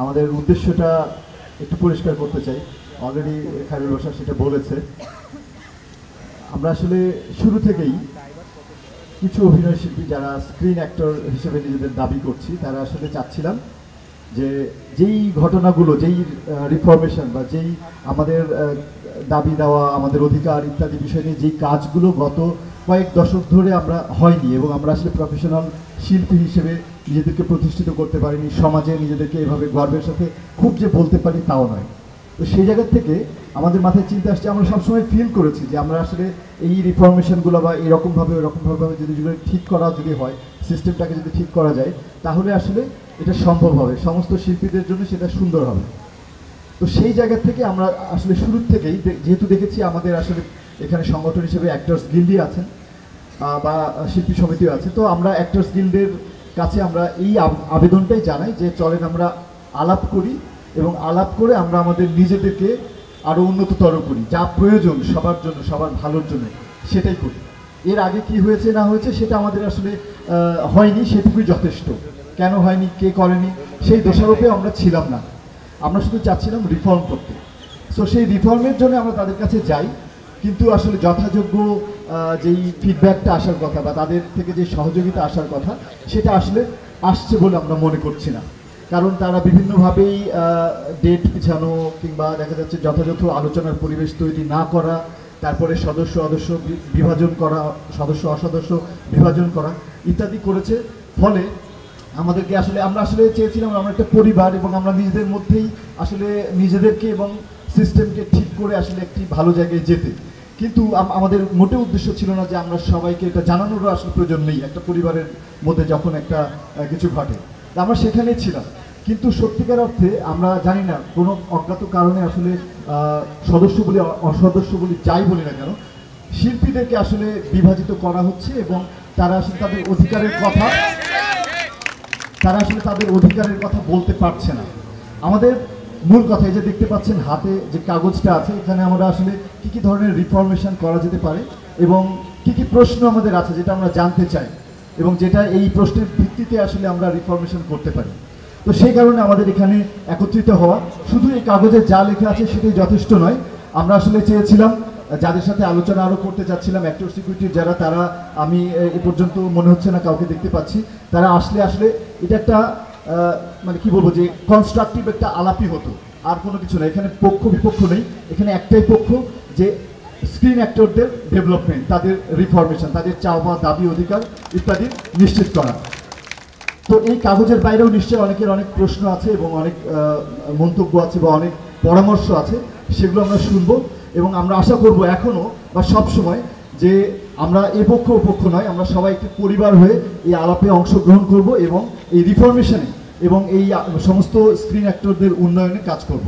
আমাদের উদ্দেশ্যটা একটু পরিষ্কার করতে চাই। অলরেডি খায়রুল হোসেন সেটা বলেছে। আমরা আসলে শুরু থেকেই কিছু অভিনয় শিল্পী যারা স্ক্রিন অ্যাক্টর হিসেবে নিজেদের দাবি করছি, তারা আসলে চাচ্ছিলাম যে যেই ঘটনাগুলো, যেই রিফরমেশন বা যেই আমাদের দাবি দেওয়া, আমাদের অধিকার ইত্যাদি বিষয় নিয়ে যেই কাজগুলো গত কয়েক দশক ধরে আমরা হয়নি এবং আমরা আসলে প্রফেশনাল শিল্পী হিসেবে নিজেদেরকে প্রতিষ্ঠিত করতে পারিনি, সমাজে নিজেদেরকে এভাবে গর্বের সাথে খুব যে বলতে পারি তাও নয়। তো সেই জায়গা থেকে আমাদের মাথায় চিন্তা আসছে, আমরা সবসময় ফিল করেছি যে আমরা আসলে এই রিফরমেশনগুলো বা এরকমভাবে ওরকমভাবে যদি যেগুলো ঠিক করা যদি হয়, সিস্টেমটাকে যদি ঠিক করা যায়, তাহলে আসলে এটা সম্ভব হবে, সমস্ত শিল্পীদের জন্য সেটা সুন্দর হবে। তো সেই জায়গা থেকে আমরা আসলে শুরুর থেকেই যেহেতু দেখেছি আমাদের আসলে এখানে সংগঠন হিসেবে অ্যাক্টর্স গিল্ডই আছেন বা শিল্পী সমিতিও আছে, তো আমরা অ্যাক্টর্স গিল্ডের কাছে আমরা এই আবেদনটাই জানাই যে চলেন আমরা আলাপ করি এবং আলাপ করে আমরা আমাদের নিজেদেরকে আরও উন্নততর করি, যা প্রয়োজন সবার জন্য, সবার ভালোর জন্য সেটাই করি। এর আগে কি হয়েছে না হয়েছে সেটা আমাদের আসলে হয়নি, সেটুকুই যথেষ্ট। কেন হয়নি, কে করেনি, সেই দোষারোপে আমরা ছিলাম না। আমরা শুধু চাচ্ছিলাম রিফর্ম করতে। সো সেই রিফর্মের জন্য আমরা তাদের কাছে যাই, কিন্তু আসলে যথাযোগ্য যেই ফিডব্যাকটা আসার কথা বা তাদের থেকে যে সহযোগিতা আসার কথা সেটা আসলে আসছে বলে আমরা মনে করছি না। কারণ তারা বিভিন্নভাবেই ডেট পিছানো কিংবা দেখা যাচ্ছে যথাযথ আলোচনার পরিবেশ তৈরি না করা, তারপরে সদস্য অদস্য বিভাজন করা, সদস্য অসদস্য বিভাজন করা ইত্যাদি করেছে। ফলে আমাদেরকে আসলে আমরা চেয়েছিলাম আমরা একটা পরিবার এবং আমরা নিজেদের মধ্যেই আসলে নিজেদেরকে এবং সিস্টেমকে ঠিক করে আসলে একটি ভালো জায়গায় যেতে। কিন্তু আমাদের মোটেও উদ্দেশ্য ছিল না যে আমরা সবাইকে এটা জানানোরও আসলে প্রয়োজন নেই একটা পরিবারের মধ্যে যখন একটা কিছু ঘটে। আমরা সেখানেই ছিলাম, কিন্তু সত্যিকার অর্থে আমরা জানি না কোনো অজ্ঞাত কারণে আসলে সদস্য বলি অসদস্য বলি যাই বলি না কেন, শিল্পীদেরকে আসলে বিভাজিত করা হচ্ছে এবং তারা আসলে তাদের অধিকারের কথা বলতে পারছে না। আমাদের মূল কথা এই যে দেখতে পাচ্ছেন হাতে যে কাগজটা আছে, এখানে আমরা আসলে কী কী ধরনের রিফরমেশন করা যেতে পারে এবং কী কী প্রশ্ন আমাদের আছে যেটা আমরা জানতে চাই এবং যেটা এই প্রশ্নের ভিত্তিতে আসলে আমরা রিফরমেশন করতে পারি। তো সেই কারণে আমাদের এখানে একত্রিত হওয়া। শুধু এই কাগজে যা লেখা আছে সেটাই যথেষ্ট নয়। আমরা আসলে চেয়েছিলাম যাদের সাথে আলোচনা আরও করতে চাচ্ছিলাম, অ্যাক্টর সিকিউরিটির যারা, তারা আমি এ পর্যন্ত মনে হচ্ছে না কাউকে দেখতে পাচ্ছি, তারা আসলে এটা একটা মানে কি বলবো যে কনস্ট্রাকটিভ একটা আলাপই হতো, আর কোনো কিছু না। এখানে পক্ষ বিপক্ষ নেই, এখানে একটাই পক্ষ যে স্ক্রিন অ্যাক্টরদের ডেভেলপমেন্ট, তাদের রিফরমেশন, তাদের চাওয়া দাবি অধিকার ইত্যাদি নিশ্চিত করা। তো এই কাগজের বাইরেও নিশ্চয়ই অনেকের অনেক প্রশ্ন আছে এবং অনেক মন্তব্য আছে বা অনেক পরামর্শ আছে, সেগুলো আমরা শুনবো এবং আমরা আশা করব এখনও বা সবসময় যে আমরা এ পক্ষ ও পক্ষ নয়, আমরা সবাই একটি পরিবার হয়ে এই আলাপে অংশগ্রহণ করব এবং এই রিফরমেশনে এবং এই সমস্ত স্ক্রিন অ্যাক্টরদের উন্নয়নে কাজ করব।